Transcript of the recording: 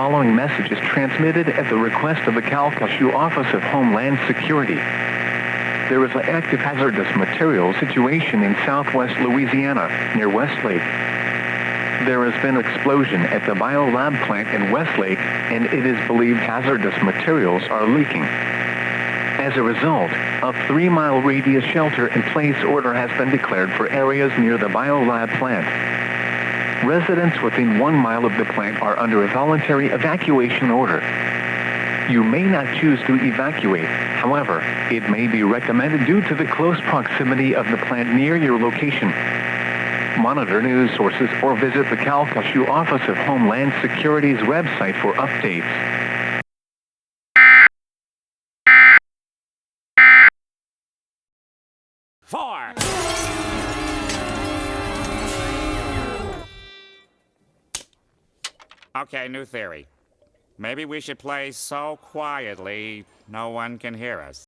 following message is transmitted at the request of the Calcasieu Office of Homeland Security. There is an active hazardous materials situation in southwest Louisiana, near Westlake. There has been an explosion at the biolab plant in Westlake, and it is believed hazardous materials are leaking. As a result, a 3-mile radius shelter-in-place order has been declared for areas near the biolab plant. Residents within 1 mile of the plant are under a voluntary evacuation order. You may not choose to evacuate, however, it may be recommended due to the close proximity of the plant near your location. Monitor news sources or visit the Calcasieu Office of Homeland Security's website for updates. Four. Okay, new theory. Maybe we should play so quietly no one can hear us.